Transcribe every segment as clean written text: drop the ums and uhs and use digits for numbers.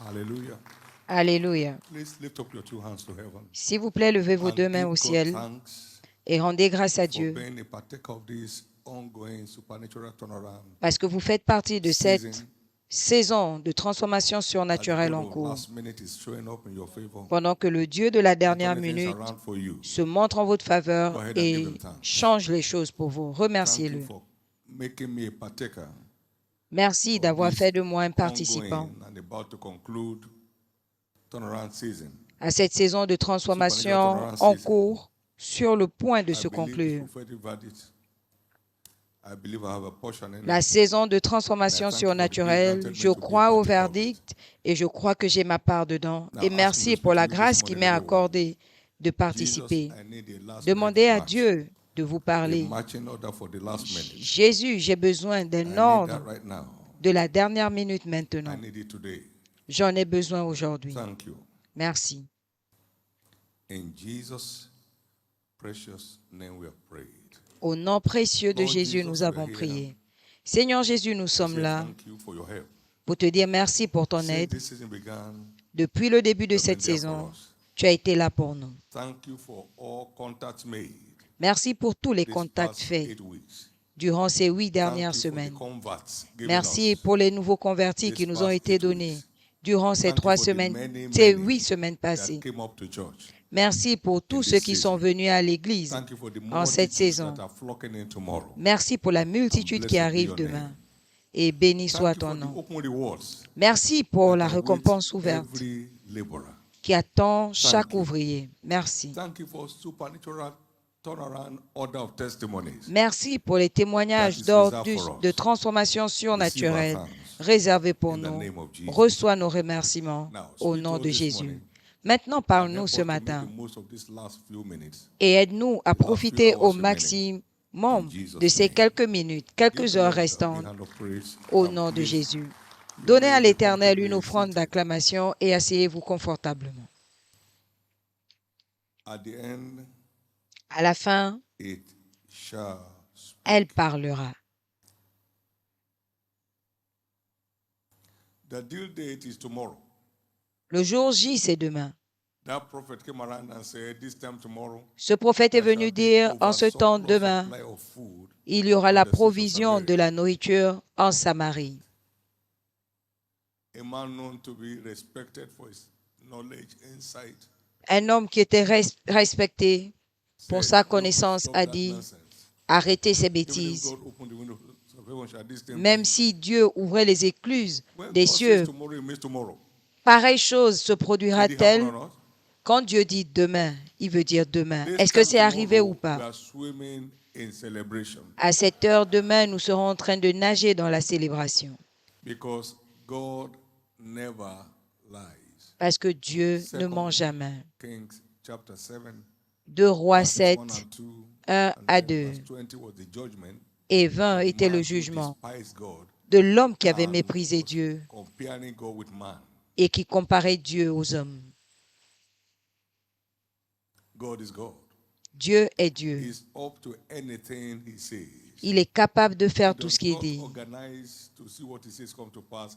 Hallelujah. Alléluia. Please lift up your two hands to heaven S'il vous plaît, levez vos and deux mains give au God ciel thanks et rendez grâce à for Dieu being a partaker of this ongoing supernatural turnaround parce que vous faites partie de cette season. saison de transformation As the surnaturelle God en of cours. last minute is showing up in your favor Pendant que le Dieu de la and dernière turning things minute around for you. se montre en votre Go faveur ahead and give him et thanks. change les choses pour vous. Thank you Remerciez-le. for making me a partaker Merci of d'avoir this fait de moi un participant ongoing and about to conclude turnaround season. à cette saison de transformation en cours sur le point de I se believe the conclure. prophetic verdict. I believe I have a portion in La it. saison de transformation surnaturelle, je crois au verdict et je crois que j'ai ma part dedans. Et merci pour la grâce qui m'est accordée de participer. Jesus, I need a last Demandez minute à match. Dieu de vous A parler. matching order for the last minute. Jésus, j'ai besoin I d'un need that ordre right now. de la dernière minute I maintenant. need it today. J'en ai besoin aujourd'hui. Thank you. Merci. In Jesus' precious name we have prayed. Au nom précieux de Lord Jésus, Jesus, nous we are avons here prié. Seigneur Jésus, nous to sommes say là thank you for your help. pour te dire merci pour ton Since aide. this season began, Depuis le début de you have cette been there for saison, us. tu as été là pour nous. Thank you for all contacts made Merci pour tous les these contacts past faits 8 weeks. durant ces 8 Thank dernières you for the semaines. converts given Merci us pour les nouveaux convertis qui these nous ont past été 8 donnés weeks. durant ces Thank you 3 for the semaines, many, ces many 8 semaines that passées. came up to church. Merci pour tous this ceux qui sont season. venus à l'église Thank you for the en cette multitudes saison. that are flocking in tomorrow. Merci pour la And multitude qui blessed be arrive your demain. name. Et béni soit Thank you ton for the nom. open rewards Merci pour that la await récompense ouverte every laborer. qui attend chaque you. ouvrier. Merci. Thank you for supernatural turnaround order of testimonies. Merci pour les témoignages That is d'ordre reserved for us. de transformation Receive our surnaturelle thanks réservés pour in the nous. name of Jesus. Reçois nos remerciements Now, au speak to nom us de this Jésus. morning Maintenant, and parle-nous help ce us to make matin the most of these last few minutes. et aide-nous à The last few profiter hours au remaining. maximum In Jesus' de ces name. quelques minutes, Give quelques the heures Lord a restantes hand of praise au and nom de please, Jésus. you Donnez may à be l'Éternel une comfortably offrande seated. d'acclamation et asseyez-vous confortablement. At the end, À la fin, it shall speak. elle parlera. The due date is tomorrow. Le jour J, c'est demain. That prophet came around and said, this time tomorrow, Ce prophète est there venu shall be dire, en ce temps oversurplus demain, supply of food il y aura on la the streets of provision de Samaria. la nourriture en Samarie. A man known to be respected for his knowledge, insight, Un homme qui était respecté pour said, sa "Look, connaissance stop a that dit, nonsense. arrêtez ces Even if bêtises. God opened the windows of heaven, shall this thing Même be?" si Dieu ouvrait les écluses When des God says cieux, tomorrow, it means tomorrow. pareille chose se Did it happen produira-t-elle or not? quand Dieu dit demain, il veut dire demain. This Est-ce que time c'est arrivé ou tomorrow, we pas? are swimming in celebration À cette heure demain, nous serons en train de nager dans la célébration. because God never lies. Parce que Dieu ne Second ment jamais. Kings chapter 7, 2 Rois verses 7, 1 and 2, 1 and à then 2 verse 20 was the judgment et 20 of était le man who jugement despised God de l'homme qui avait and méprisé was Dieu comparing God with man. et qui comparait Dieu aux hommes. God is God. Dieu est Dieu. He's up to anything he says. Il est capable de He faire tout does ce qu'il not dit. organize to see what he says come to pass.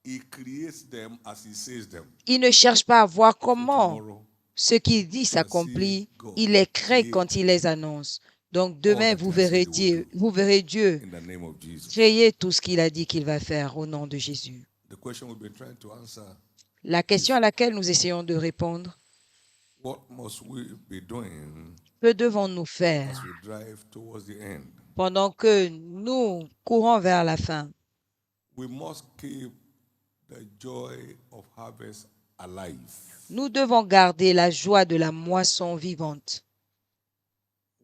He creates them as he says them. Il ne cherche pas à voir So comment tomorrow, ce qu'il dit s'accomplit. Il les crée quand il les annonce. Donc demain, vous verrez Dieu, in the name of Jesus. créer tout ce qu'il a dit qu'il va faire au nom de Jésus. The question we've been trying to answer, La question à laquelle nous essayons de répondre, what must we be doing que devons-nous faire as we drive towards the end? pendant que nous courons vers la fin? We must keep the joy of harvest alive. Nous devons garder la joie de la moisson vivante.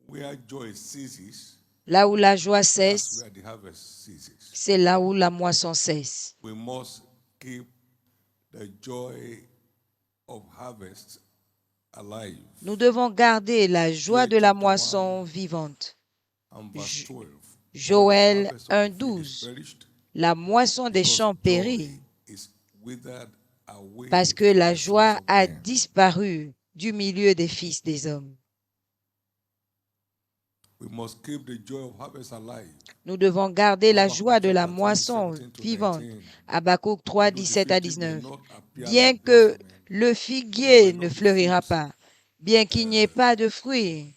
Where joy ceases, Là où la joie that's cesse, where the harvest ceases. c'est là où la moisson cesse. We must keep the joy of harvest alive. Nous devons garder la joie de la moisson vivante. And verse 12. Joël The harvest of the field is 1:12. perished, La moisson des because champs périt joy is withered away parce que from la the joie sons of a men. disparu du milieu des fils des hommes. We must keep the joy of harvest alive. Nous devons garder la Habakkuk joie de la chapter 3, moisson 17 to vivante. 19. Habakkuk 3, Although the 17 à fig tree may 19. not appear Bien like que blossoming, le there figuier might ne not be fleurira fruits pas, bien qu'il n'y ait pas de fruits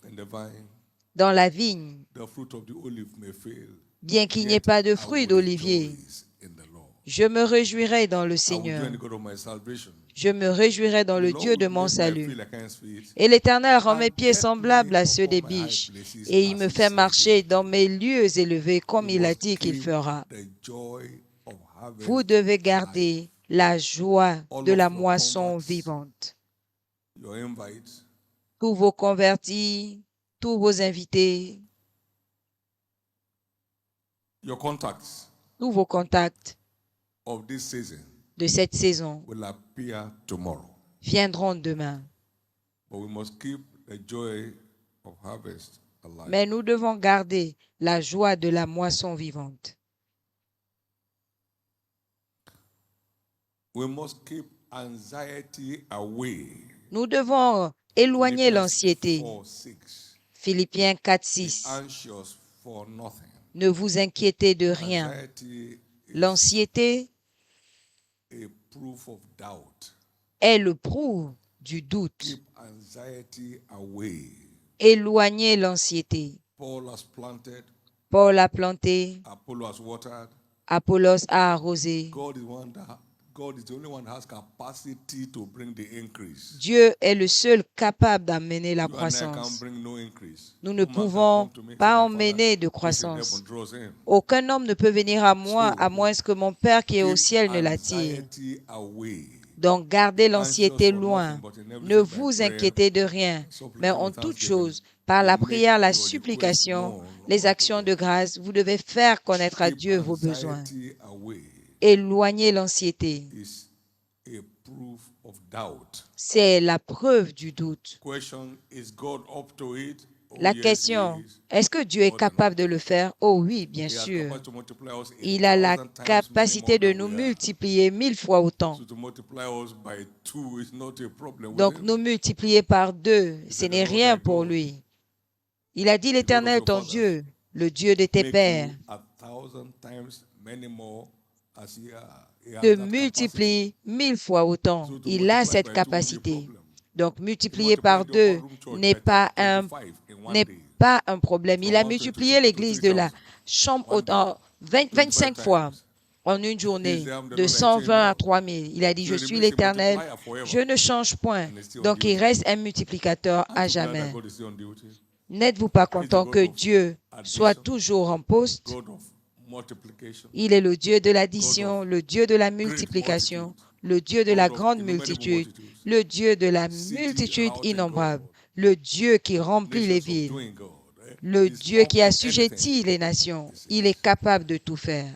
in the vine, dans la vigne, the fruit of the olive may fail. bien qu'il n'y ait Yet pas de I fruits will d'olivier, rejoice in the Lord. je me réjouirai dans le I will joy Seigneur. in the God of my salvation. Je me réjouirai dans The le Lord Dieu de will mon make my salut. feet like hinds' feet, Et l'Éternel rend mes and pieds set semblables me à ceux des upon my high biches, places, et il as me he fait said he marcher would dans do. mes lieux élevés comme We il a must dit qu'il keep fera. the joy of Vous harvest devez alive. garder la joie All de of la your moisson converts, vivante. your invites, Tous vos convertis, tous vos invités, your contacts tous vos contacts of this season de cette saison will appear tomorrow. viendront demain. But we must keep the joy of harvest alive. Mais nous devons garder la joie de la moisson vivante. We must keep anxiety away. Nous devons éloigner Philippians l'anxiété. 4:6. Philippiens 4, Be 6. anxious for nothing. Ne vous inquiétez de rien. Anxiety is L'anxiété a proof of doubt. est le prouve du doute. Keep anxiety away. Éloignez l'anxiété. Paul has planted, Paul a planté, Apollo has watered. Apollos a arrosé. God is the only one that has capacity to bring the increase. Dieu est le seul capable d'amener la You and I can croissance. bring no increase. Nous No ne man can pouvons come to me and pas say, "My emmener de Father, who is in croissance. heaven draws in." Aucun homme ne peut venir à moi So, à moins que mon Père qui est au Keep ciel ne l'attire. anxiety away. Donc gardez Anxious l'anxiété for loin. nothing, but in everything Ne by vous prayer inquiétez de rien, mais en with toute thanksgiving, chose, par la make prière, la your request supplication, known les unto actions God. de grâce, vous devez faire connaître à Keep Dieu vos besoins. anxiety away Éloignez l'anxiété. is a proof of doubt. C'est la preuve du doute. Question, is God up to it? Oh, La yes, he question, is. est-ce que Dieu est More than capable enough. de le faire? Oh oui, bien He has sûr. capacity to multiply us Il a la 1,000 times many capacité more de than nous we are. multiplier 1000 fois autant. So to multiply us by 2 is not a problem with Donc him. nous multiplier par 2, He ce said, "The n'est Lord rien thy pour God, lui. Il a dit the God of l'Éternel, your ton fathers, Dieu, le Dieu de tes make pères, you 1,000 times many more as ye are." He has te that capacity. multiplie 1000 fois autant. So to Il a multiply cette by 2 won't be a capacité. problem. Donc He multiplier multiplied par the 2 upper room church n'est by pas 25 in one n'est day. pas un problème. Il From a 120 multiplié l'église de la 3,000 chambre one day. autant 25 fois times. en une He journée, said, "I'm the de Lord that change 120 à not." 3000. Il a dit, So je it suis remains a l'Éternel, multiplier forever. je ne change point. And it's still on Donc il duty. reste un multiplicateur à Aren't you glad that jamais. God is still on duty? N'êtes-vous pas He's the content God que of Dieu soit addition, toujours en poste? God of multiplication, Il est le Dieu de God l'addition, of le Dieu de la great multiplication, multitude, le Dieu de la God of grande innumerable multitude, multitudes. le Dieu de la City multitude routing innombrable, God, le Dieu qui remplit les nations villes, subduing God. le He's Dieu up qui to assujettit anything. les nations. He says, Il est capable de tout faire.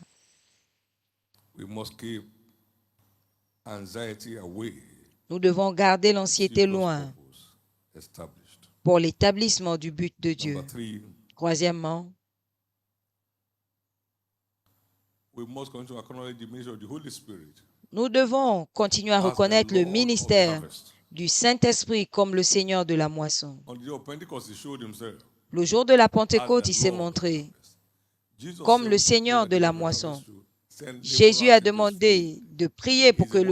we must keep anxiety away. Nous devons garder See l'anxiété God's loin purpose established. pour l'établissement du but de Dieu. Number 3, Troisièmement, we must continue to acknowledge the ministry of the Holy Spirit nous devons continuer à as the reconnaître le Lord of the ministère harvest. du Saint-Esprit comme le Seigneur de la moisson. On the day of Pentecost, he showed himself Le jour de la as Pentecôte, the il s'est Lord of the montré harvest. Jesus comme said le we should pray Seigneur that de the la Lord of the moisson. harvest should send Jésus laborers a into his demandé field. de prier pour He's que the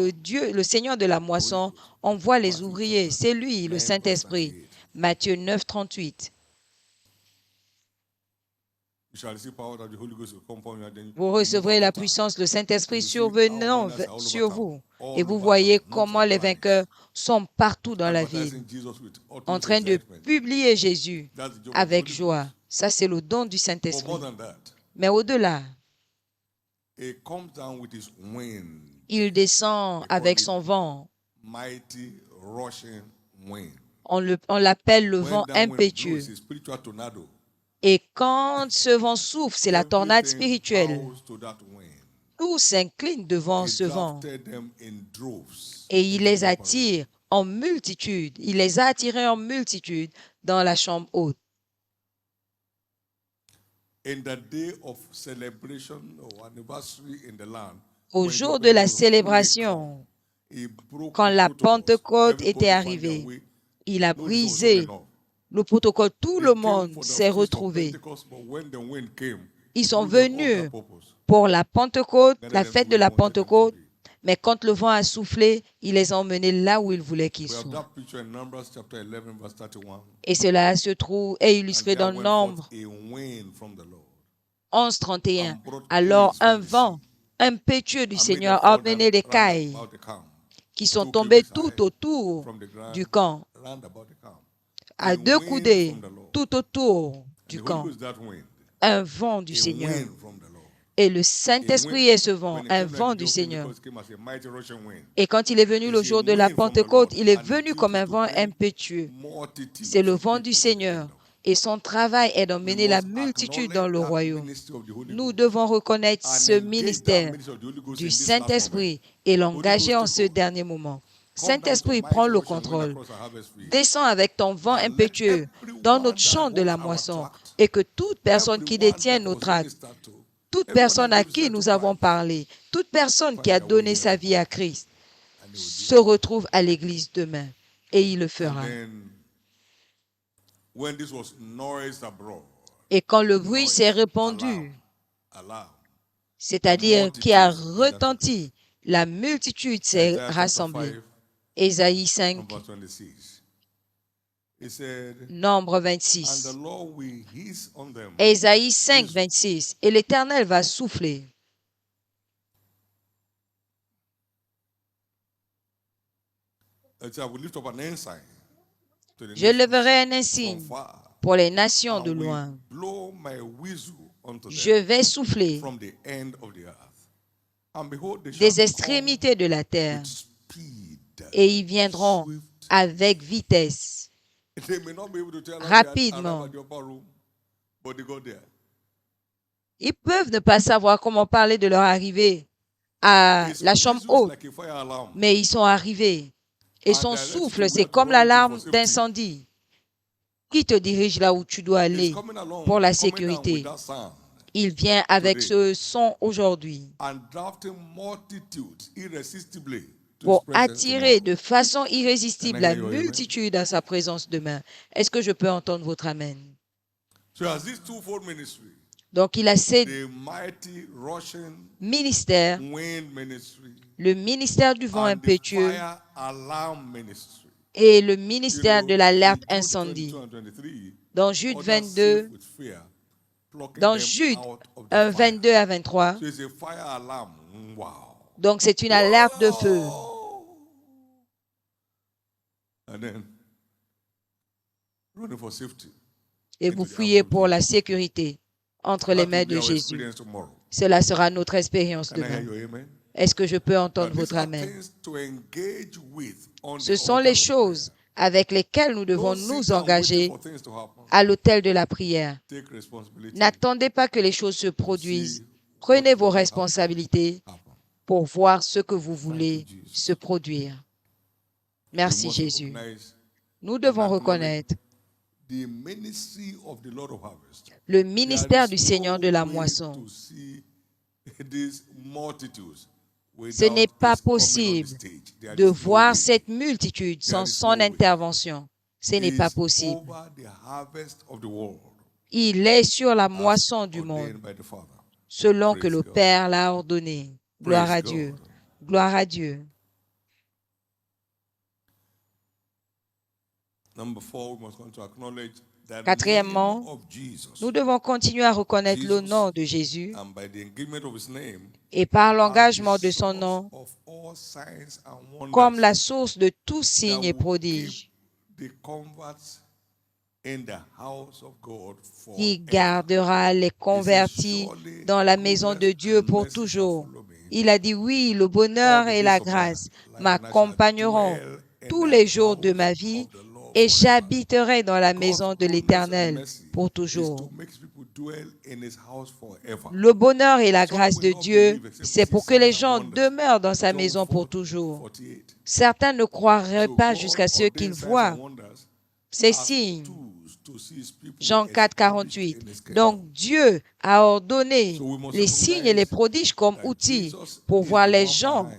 one. le Seigneur de la moisson envoie les Matthew ouvriers. chapter C'est lui, le 9, verse Saint-Esprit. 38. Matthieu 9, 38. You shall receive power that the Holy Ghost will come upon you, and then Vous you recevrez move la out of town. puissance, le Saint-Esprit You see survenant how winners are all over sur town, vous. all Et vous over voyez town, comment nooks and les crannies, vainqueurs sont partout dans la ville, advertising Jesus with en utmost train de excitement. publier Jésus That's the job of the avec Holy joie. Ghost. Ça, c'est le don du But Saint-Esprit. more than that, Mais au-delà, he comes down with his wind, il descend They call avec it son vent. mighty rushing wind. On l'appelle le When vent that wind blows, impétueux. it's a spiritual tornado. Et quand ce vent souffle, c'est la tornade Everything spirituelle. bows to that wind. Tout s'incline devant He ce vent. drafted them in droves Et il into les the upper room. attire en multitude. Il les a attirés en multitude dans la chambre haute. In the day of celebration or anniversary in the land, Au when the jour de la Pentecost was fully célébration, come, he broke quand the la protocols. Pentecôte Everybody était found their arrivée, way. il a No, this was not brisé enough. le protocole, tout They le came monde for the s'est feast of retrouvé. Pentecost, but when the wind came, Ils sont through their own venus purpose, pour la Pentecôte, gathered la them fête to de where he la wanted them to Pentecôte, be. mais quand le vent a soufflé, il les a emmenés là où il voulait qu'ils We have soient. that picture in Numbers chapter 11, verse 31. Et cela se trouve, est And illustré there dans went forth Nombre a wind from the Lord 11:31. and brought Alors quails un from the sea, vent impétueux du and made them Seigneur a fall emmené les round cailles about the camp, qui sont 2 tombées cubits tout high autour from the ground, du camp, round about the camp. à A 2 wind coudées from the Lord. tout autour And du the Holy camp. Ghost is that wind. Un vent du A Seigneur. wind from the Lord. Et le A Saint-Esprit wind. est ce vent, When it un came like vent the day du of Seigneur. Pentecost, it came as a mighty rushing wind. Et quand il est venu le It's a jour de la wind from the Pentecôte, Lord, il est and venu its comme duty un is to vent bring impétueux. multitudes C'est le of vent people du into the Seigneur. kingdom. Et son travail est We d'emmener la must multitude dans acknowledge le that royaume. ministry of the Holy Nous Ghost devons reconnaître and ce engage that ministère ministry of the Holy Ghost du in this last moment. Saint-Esprit et Holy l'engager Ghost, en take ce over. dernier moment. Come down with a Saint-Esprit, mighty prends le rushing wind contrôle. across our harvest field. Descends avec ton vent And let impétueux dans everyone notre champ that de la holds our moisson tract, et que toute personne qui everyone détient that nos was tracts, ministered to, toute everyone personne that à gives qui life to nous avons Christ, parlé, toute personne qui a find their way donné here sa vie à tomorrow. Christ And they will do se it. retrouve à l'église demain. Et il le And fera. then, when this was noised abroad, Et quand le bruit noise, s'est alarm, répandu, alarm, c'est-à-dire qui a multitudes gathered together. retenti, la multitude s'est Isaiah chapter rassemblée. 5, Ésaïe from 5, verse 26. It said, Nombre and the 26. Lord will hiss on them. Ésaïe 5, Hiss. 26. Et l'Éternel va souffler. It said, I will lift up an ensign to the Je nations leverai un from insigne far, pour les nations de and will loin. blow my whistle unto Je them vais souffler from the end of the earth. And behold, they shall des come extrémités de la terre, with speed, et ils viendront swift. avec vitesse, They may not be able to tell us they rapidement. arrived at the upper room, but they got there. Ils peuvent ne pas savoir comment parler de leur arrivée à His la chambre whistle is haute, like a fire alarm. mais ils sont arrivés. Et And son directs souffle, you c'est where to comme run into l'alarme for safety. d'incendie qui te dirige là où tu dois It's aller coming along, pour la coming down with sécurité. that sound Il vient avec today. ce son aujourd'hui and drafting multitudes irresistibly to pour his presence attirer tomorrow. de façon irrésistible Can I la hear your amen? multitude à sa présence demain. Est-ce que je peux entendre votre amen? So as this twofold ministry, Donc il a ces the mighty Russian ministères, wind ministry le ministère du vent and the impétueux fire alarm ministry. et le You ministère know, de in l'alerte Jude incendie. 22 and 23, Dans Jude others 22, saved with fear, plucking dans them Jude out of the 1, fire. 22 à 23, So it's a fire alarm. Wow. donc c'est une alerte de feu. And then running for safety. Et vous fuyez pour la sécurité entre les That will mains be de our Jésus. experience tomorrow. Cela sera notre expérience Can I hear demain. your amen? Est-ce que je peux entendre Now, these votre are amen? things to engage with on Ce the sont altar les of choses prayer. avec lesquelles nous devons Don't sit nous down waiting engager for things to happen. à l'autel de la prière. Take responsibility. N'attendez pas que les choses se produisent. Prenez vos responsabilités Happen. pour voir ce que vous Thank voulez you, Jesus. se produire. We Merci must Jésus. recognize Nous devons and acknowledge reconnaître the ministry of the Lord of Harvest. le There ministère is du Seigneur de la no way moisson. to see these multitudes Ce n'est without pas his coming on the possible stage. There de is no voir way. cette multitude sans There is son no way. intervention. Ce n'est pas He's possible. over the harvest of the world, Il est sur la as moisson du ordained monde, by the Father. selon que Praise le God. Père l'a ordonné. Gloire Praise à Dieu. God. Gloire à Dieu. Number 4, we must come to acknowledge the Quatrièmement, name of Jesus. nous devons continuer à reconnaître le Jesus, nom de Jésus and by the engagement of his name, et par as l'engagement the de son source nom of all signs and wonders comme la source de tous that signes et will prodiges keep the converts in the house of God qui forever. gardera les convertis dans la maison de Dieu pour toujours. Il a dit oui, le bonheur et la grâce m'accompagneront tous les jours de ma vie et j'habiterai dans la maison de l'Éternel pour toujours. Le bonheur et la grâce de Dieu, c'est pour que les gens demeurent dans sa maison pour toujours. Certains ne croiraient pas jusqu'à ce qu'ils voient ces signes. Jean 4, 48. Donc Dieu a ordonné les signes et les prodiges comme outils pour voir les gens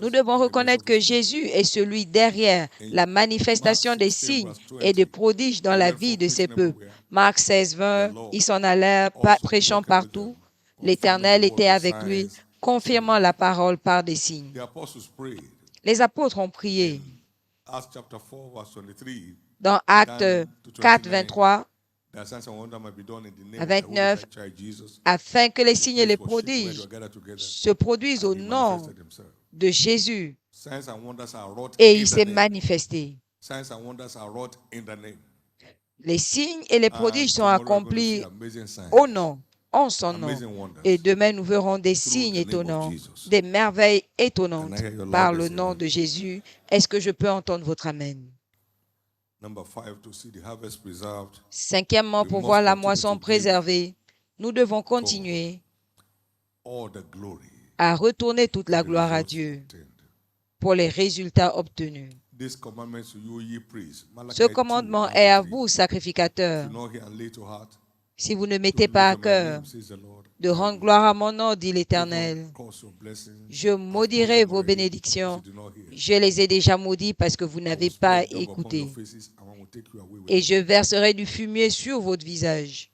Nous devons reconnaître que Jésus est celui derrière la manifestation des signes et des prodiges dans la vie de ses peuples. Marc 16, 20, ils s'en allèrent prêchant partout. L'Éternel était avec lui, confirmant la parole par des signes. Les apôtres ont prié. Dans Actes 4, 23 à 29, afin que les signes et les prodiges se produisent au nom de Jésus. Et il s'est manifesté. Les signes et les prodiges sont accomplis au nom, en son nom. Et demain, nous verrons des signes étonnants, des merveilles étonnantes par le nom de Jésus. Est-ce que je peux entendre votre amen? Cinquièmement, pour voir la moisson préservée, nous devons continuer à retourner toute la gloire à Dieu pour les résultats obtenus. Ce commandement est à vous, sacrificateurs. Si vous ne mettez pas à cœur de rendre gloire à mon nom, dit l'Éternel, je maudirai vos bénédictions. Je les ai déjà maudits parce que vous n'avez pas écouté. Et je verserai du fumier sur votre visage.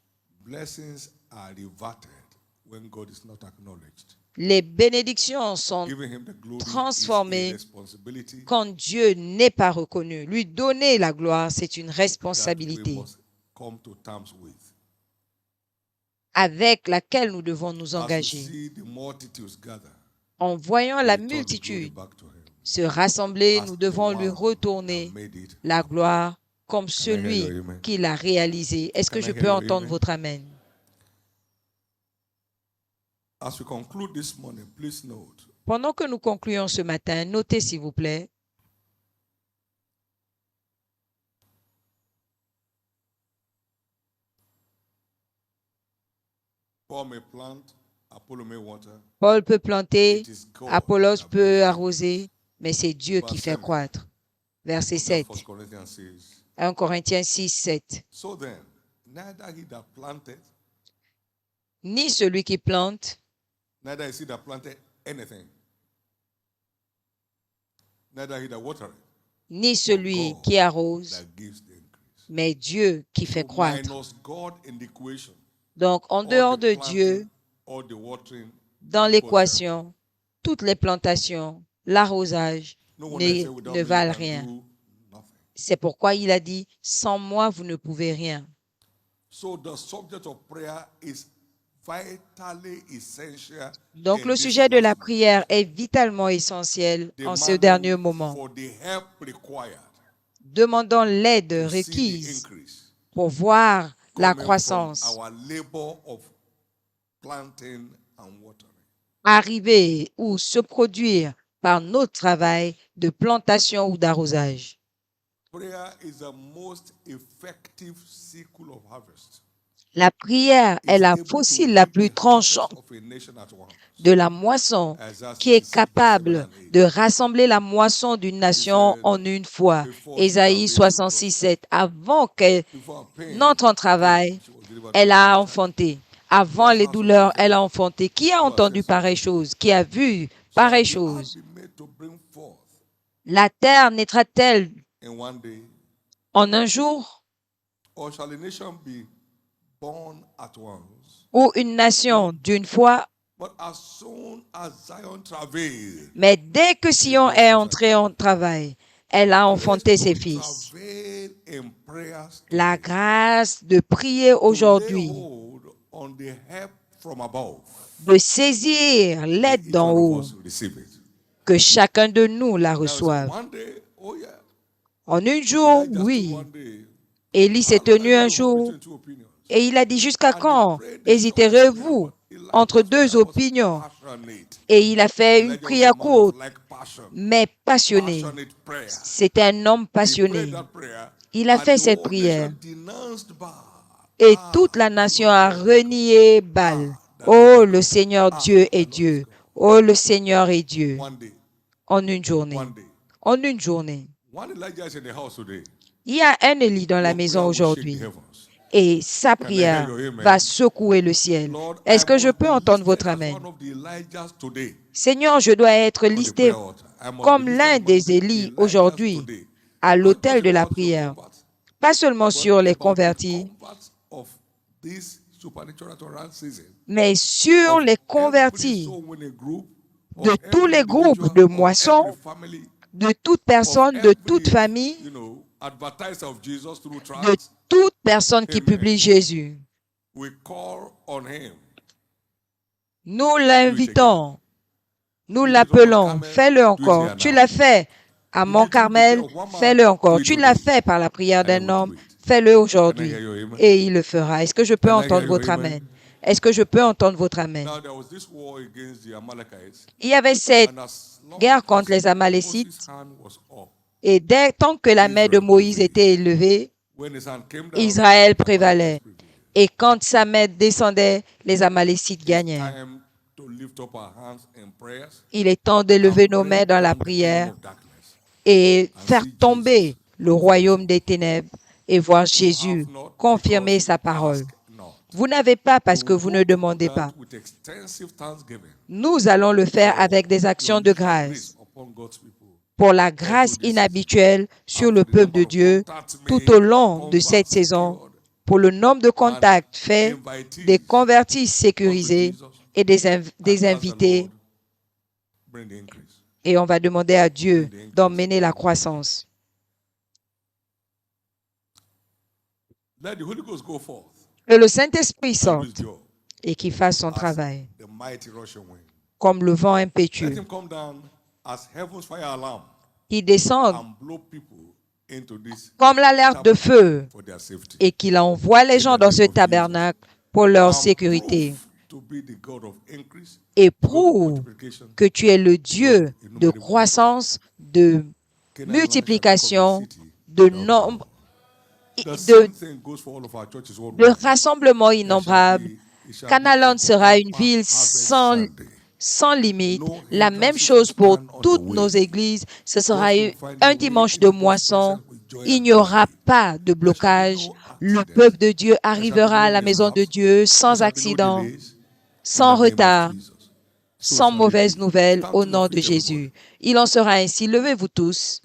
Les bénédictions sont transformées quand Dieu n'est pas reconnu. Lui donner la gloire, c'est une responsabilité avec laquelle nous devons nous engager. En voyant la multitude se rassembler, nous devons lui retourner la gloire comme celui qui l'a réalisé. Est-ce que je peux entendre votre amen? Pendant que nous concluons ce matin, notez s'il vous plaît, Paul peut planter, Apollos peut arroser, mais c'est Dieu qui fait croître. Verset 7. 1 Corinthiens 6, 7. Ni celui qui plante, ni celui qui arrose, mais Dieu qui fait croître. Donc, en dehors de Dieu, dans l'équation, toutes les plantations, l'arrosage ne valent rien. C'est pourquoi il a dit, sans moi, vous ne pouvez rien. Donc, le sujet de la prière est vitalement essentiel en ce dernier moment. Demandons l'aide requise pour voir la croissance arriver ou se produire par notre travail de plantation ou d'arrosage. La prière est la fossile la plus tranchante de la moisson qui est capable de rassembler la moisson d'une nation en une fois. Ésaïe 66, 7. Avant qu'elle n'entre en travail, elle a enfanté. Avant les douleurs, elle a enfanté. Qui a entendu pareille chose? Qui a vu pareille chose? La terre naîtra-t-elle en un jour? Ou une nation d'une fois? Mais dès que Sion est entrée en travail, elle a enfanté ses fils. La grâce de prier aujourd'hui, de saisir l'aide d'en haut, que chacun de nous la reçoive. En un jour, oui. Élie s'est tenu un jour et il a dit, jusqu'à quand hésiterez-vous entre deux opinions? Et il a fait une prière courte, mais passionnée. C'était un homme passionné. Il a fait cette prière. Et toute la nation a renié Baal. Oh, le Seigneur Dieu est Dieu. Oh, le Seigneur est Dieu. En une journée. En une journée. Il y a un Élie dans la maison aujourd'hui. et sa prière va secouer le ciel. Est-ce que je peux entendre votre amen? Seigneur, je dois être listé comme l'un des Élis aujourd'hui à l'autel de la prière, pas seulement sur les convertis, mais sur les convertis de tous les groupes de moissons, de toute personne, de toute famille, de toute personne qui publie Jésus. Nous l'invitons, nous l'appelons, fais-le encore. Tu l'as fait à Mont-Carmel, fais-le encore. Tu l'as fait par la prière d'un homme, fais-le aujourd'hui. Et il le fera. Est-ce que je peux entendre votre amen? Est-ce que je peux entendre votre amen? Il y avait cette guerre contre les Amalécites. Et tant que la main de Moïse était élevée, Israël prévalait. Et quand sa main descendait, les Amalécites gagnaient. Il est temps de lever nos mains dans la prière et faire tomber le royaume des ténèbres et voir Jésus confirmer sa parole. Vous n'avez pas parce que vous ne demandez pas. Nous allons le faire avec des actions de grâce pour la grâce inhabituelle sur le peuple de Dieu tout au long de cette saison, pour le nombre de contacts faits, des convertis sécurisés et des invités. Et on va demander à Dieu d'emmener la croissance. Que le Saint-Esprit sorte et qu'il fasse son travail comme le vent impétueux qui descend comme l'alerte de feu et qu'il envoie les gens dans ce tabernacle pour leur sécurité et prouve que tu es le Dieu de croissance, de multiplication, de nombre, de rassemblement innombrable. Canaland sera une ville sans limite. La même chose pour toutes nos églises. Ce sera un dimanche de moisson. Il n'y aura pas de blocage. Le peuple de Dieu arrivera à la maison de Dieu sans accident, sans retard, sans mauvaise nouvelle au nom de Jésus. Il en sera ainsi. Levez-vous tous.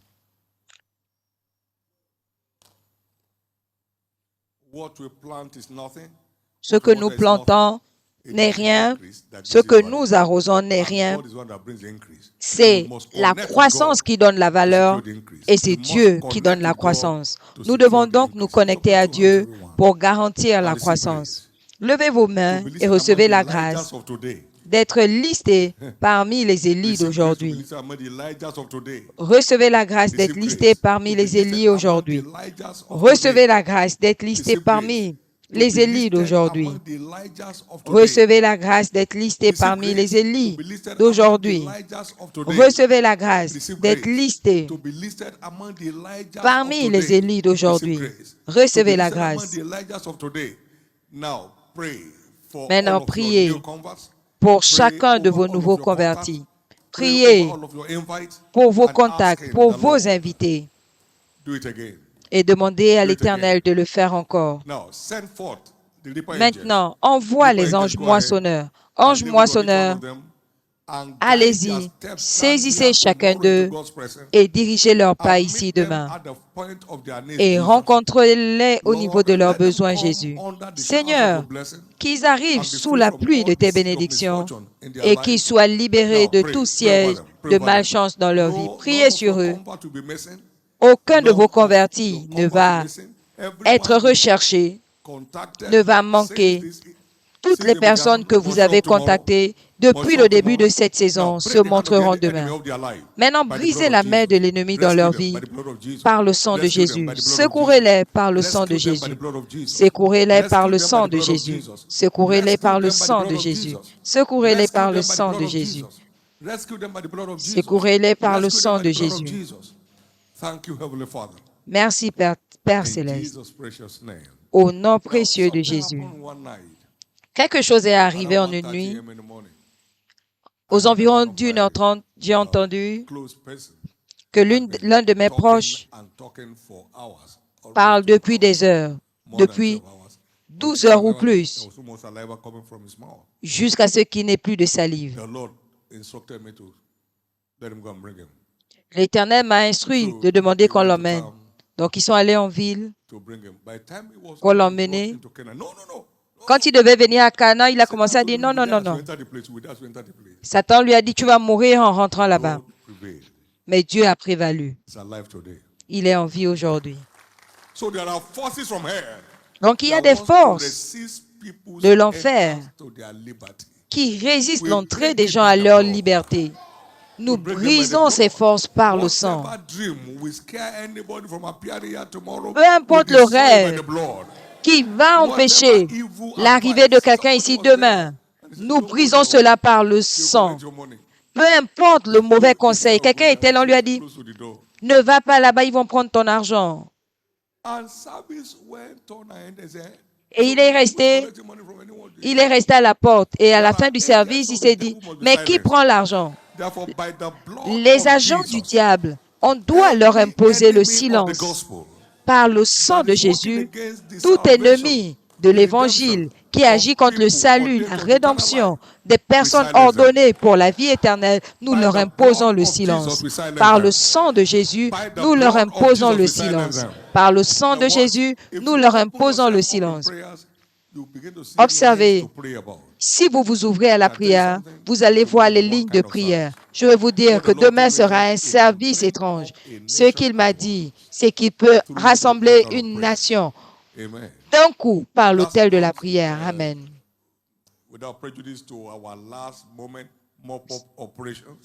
Ce que nous plantons n'est rien, ce que nous arrosons n'est rien. C'est la croissance qui donne la valeur et c'est Dieu qui donne la croissance. Nous devons donc nous connecter à Dieu pour garantir la croissance. Levez vos mains et recevez la grâce d'être listé parmi les Élis d'aujourd'hui. Recevez la grâce d'être listé parmi les Élis aujourd'hui. Recevez la grâce d'être listé parmi les Élis d'aujourd'hui. Recevez la grâce d'être listé parmi les Élis d'aujourd'hui. Recevez la grâce d'être listé parmi les Élis d'aujourd'hui. Recevez la grâce. Maintenant, priez pour chacun de vos nouveaux convertis. Priez pour vos contacts, pour vos invités. Et demandez à l'Éternel de le faire encore. Maintenant, envoie les anges moissonneurs. Anges moissonneurs, allez-y, saisissez chacun d'eux et dirigez leurs pas ici demain. Et rencontrez-les au niveau de leurs besoins, Jésus. Seigneur, qu'ils arrivent sous la pluie de tes bénédictions et qu'ils soient libérés de tout siège de malchance dans leur vie. Priez sur eux. Aucun de vos convertis ne va être recherché, ne va manquer. Toutes les personnes que vous avez contactées depuis le début de cette saison se montreront demain. Maintenant, brisez la main de l'ennemi dans leur vie par le sang de Jésus. Secourez-les par le sang de Jésus. Secourez-les par le sang de Jésus. Secourez-les par le sang de Jésus. Secourez-les par le sang de Jésus. Secourez-les par le sang de Jésus. Merci, Père Céleste. Au nom précieux de Jésus. Quelque chose est arrivé en une nuit. Aux environs d'1h30, j'ai entendu que l'un de mes proches parle depuis des heures, depuis 12 heures ou plus, jusqu'à ce qu'il n'ait plus de salive. L'Éternel m'a instruit de demander qu'on l'emmène. Donc, ils sont allés en ville pour l'emmener. Quand il devait venir à Cana, il a commencé à dire non, non, non, non. Satan lui a dit, tu vas mourir en rentrant là-bas. Mais Dieu a prévalu. Il est en vie aujourd'hui. Donc, il y a des forces de l'enfer qui résistent l'entrée des gens à leur liberté. Nous brisons ces forces par le sang. Peu importe le rêve qui va empêcher l'arrivée de quelqu'un ici demain, nous brisons cela par le sang. Peu importe le mauvais conseil. Quelqu'un était là, on lui a dit, ne va pas là-bas, ils vont prendre ton argent. Et il est resté à la porte. Et à la fin du service, il s'est dit, mais qui prend l'argent? Les agents du diable, on doit leur imposer le silence. Par le sang de Jésus, tout ennemi de l'Évangile qui agit contre le salut, la rédemption des personnes ordonnées pour la vie éternelle, nous leur imposons le silence. Par le sang de Jésus, nous leur imposons le silence. Par le sang de Jésus, nous leur imposons le silence. Observez, si vous vous ouvrez à la prière, vous allez voir les lignes de prière. Je vais vous dire que demain sera un service étrange. Ce qu'il m'a dit, c'est qu'il peut rassembler une nation d'un coup par l'autel de la prière. Amen.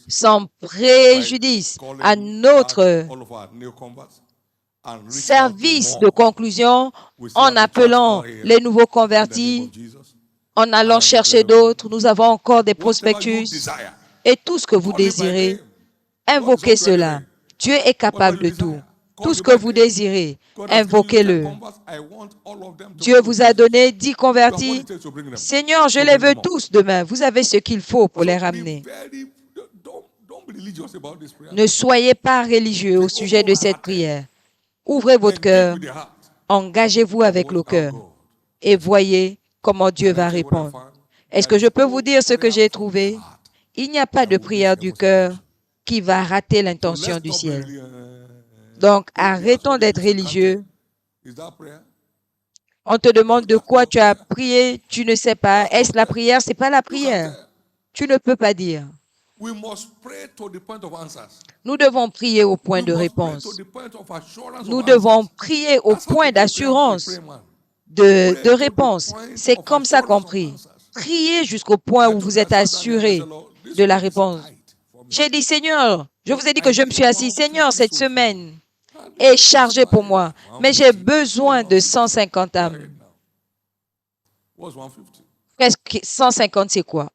Sans préjudice à notre service de conclusion, en appelant les nouveaux convertis, en allant chercher d'autres, nous avons encore des prospectus et tout ce que vous désirez, invoquez cela. Dieu est capable de tout. Tout ce que vous désirez, invoquez-le. Dieu vous a donné 10 convertis. Seigneur, je les veux tous demain. Vous avez ce qu'il faut pour les ramener. Ne soyez pas religieux au sujet de cette prière. Ouvrez votre cœur, engagez-vous avec le cœur et voyez comment Dieu va répondre. Est-ce que je peux vous dire ce que j'ai trouvé? Il n'y a pas de prière du cœur qui va rater l'intention du ciel. Donc, arrêtons d'être religieux. On te demande de quoi tu as prié, tu ne sais pas. Est-ce la prière? Ce n'est pas la prière. Tu ne peux pas dire. Nous devons prier au point de réponse. Nous devons prier au point d'assurance de réponse. C'est comme ça qu'on prie. Priez jusqu'au point où vous êtes assuré de la réponse. J'ai dit, Seigneur, je vous ai dit que je me suis assis. Seigneur, cette semaine est chargée pour moi, mais j'ai besoin de 150 âmes. Presque 150, c'est quoi?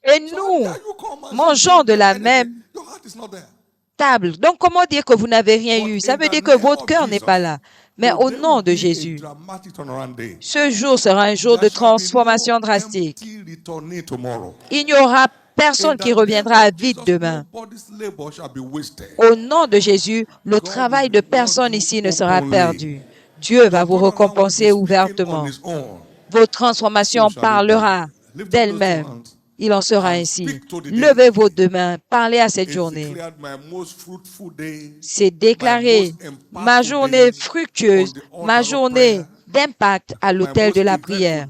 Et nous mangeons de la même table. Donc, comment dire que vous n'avez rien eu? Ça veut dire que votre cœur n'est pas là. Mais au nom de Jésus, ce jour sera un jour de transformation drastique. Il n'y aura personne qui reviendra vite demain. Au nom de Jésus, le travail de personne ici ne sera perdu. Dieu va vous récompenser ouvertement. Votre transformation parlera d'elle-même. Il en sera ainsi. Levez vos deux mains, parlez à cette journée. C'est déclaré ma journée fructueuse, ma journée d'impact à l'autel de la prière.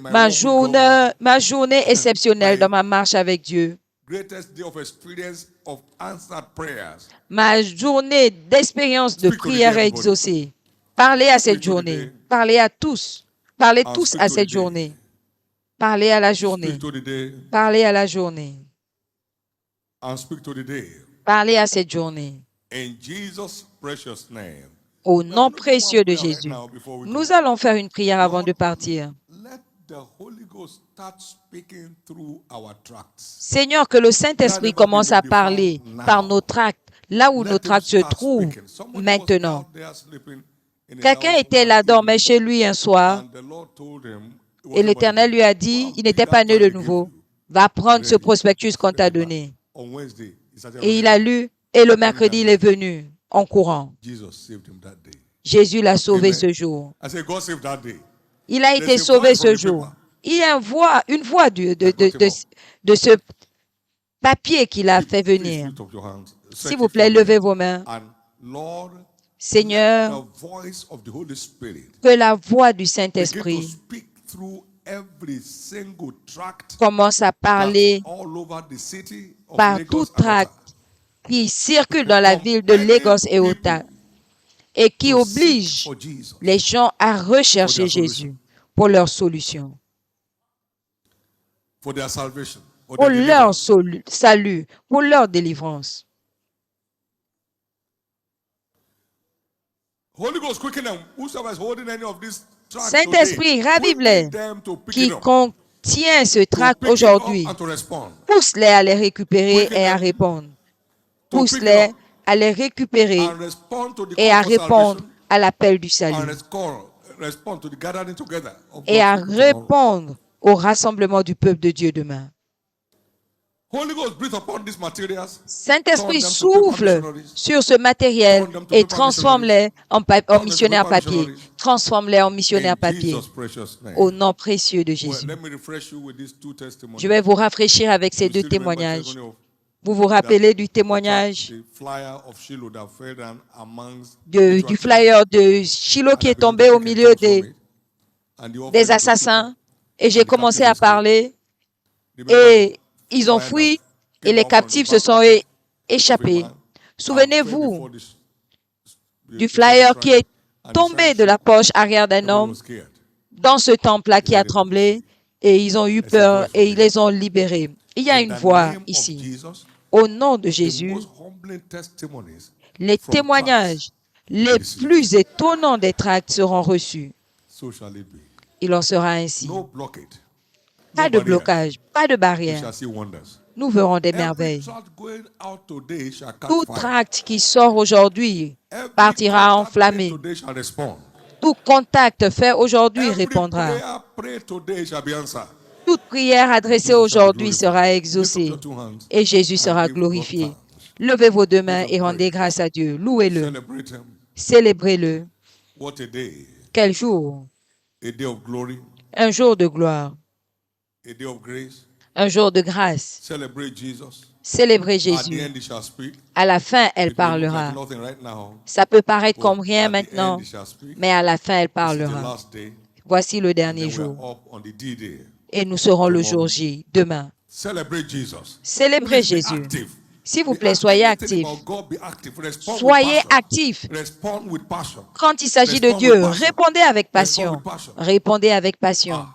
Ma journée exceptionnelle dans ma marche avec Dieu. Ma journée d'expérience de prière exaucée. Parlez à cette journée. Parlez à tous. Parlez tous à cette journée. Parlez à la journée. Parlez à la journée. Parlez à cette journée. Au nom précieux de Jésus. Nous allons faire une prière avant de partir. Seigneur, que le Saint-Esprit commence à parler par nos tracts, là où nos tracts se trouvent maintenant. Quelqu'un était là, dormait chez lui un soir, et l'Éternel lui a dit, il n'était pas né de nouveau, va prendre ce prospectus qu'on t'a donné. Et il a lu, et le mercredi, il est venu en courant. Jésus l'a sauvé Amen. ce jour. I say, God saved that day. Il a été There's a sauvé voice from ce the jour. paper. Il y a une voix de ce papier qu'il a fait Please venir. lift up your hands. S'il vous plaît, levez vos mains. And Lord, Seigneur, let the voice of the Holy Spirit que la voix du begin to Saint-Esprit speak through every single tract commence à parler that's all over the city of par tout Lagos and tract Ota. qui circule dans la ville de Lagos et Ota et qui To seek oblige for Jesus, les gens à rechercher For their Jésus pour leur solution, for their salvation, for pour their leur deliverance. salut, pour leur délivrance. Holy Ghost, quicken them. Whosoever is holding any of these tracts Saint-Esprit, today, ravive-les. quicken them to pick Qui it up, contient ce to tract pick it aujourd'hui, up and to respond. pousse-les à les récupérer Quicken et à them répondre. to pick it Pousse-les up à les récupérer and respond to the et call à for répondre salvation à l'appel du and salut respond to the gathering together of et à God's people tomorrow. répondre au rassemblement du peuple de Dieu demain. Holy Ghost, breathe upon these materials. Saint-Esprit, Turn them to paper souffle missionaries. sur ce matériel Turn them to et paper transforme-les en Turn them to missionnaires paper papier. missionaries. Transforme-les en missionnaires In papier. Jesus' precious name. Au nom précieux de Well, Jésus. let me refresh you with these two testimonies. Je vais vous rafraîchir avec ces You deux still remember the témoignages. testimony of Vous vous rappelez du témoignage the flyer of Shiloh that fell down amongst du flyer de Shiloh qui est tombé au milieu des assassins. Et j'ai commencé à parler et ils ont fui et les captifs se sont échappés. Souvenez-vous du flyer qui est tombé de la poche arrière d'un homme dans ce temple-là qui a tremblé et ils ont eu peur et ils les ont libérés. Il y a une voix ici. Au nom de Jésus, les témoignages les plus étonnants des tracts seront reçus. Il en sera ainsi. Pas de blocage, pas de barrière. Nous verrons des merveilles. Tout tract qui sort aujourd'hui partira enflammé. Tout contact fait aujourd'hui répondra. Toute prière adressée aujourd'hui sera exaucée et Jésus sera glorifié. Levez vos deux mains et rendez grâce à Dieu. Louez-le. Célébrez-le. Quel jour? Un jour de gloire. Un jour de grâce. Célébrez Jésus. À la fin, elle parlera. Ça peut paraître comme rien maintenant, mais à la fin, elle parlera. Voici le dernier jour. Et nous serons le jour J, demain. Célébrez Jésus. S'il vous plaît, soyez actifs. Soyez actifs. Quand il s'agit de Dieu, répondez avec passion. Répondez avec passion.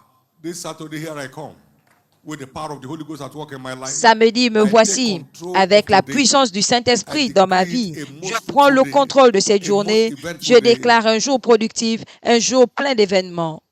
Samedi, me voici avec la puissance du Saint-Esprit dans ma vie. Je prends le contrôle de cette journée. Je déclare un jour productif, un jour plein d'événements.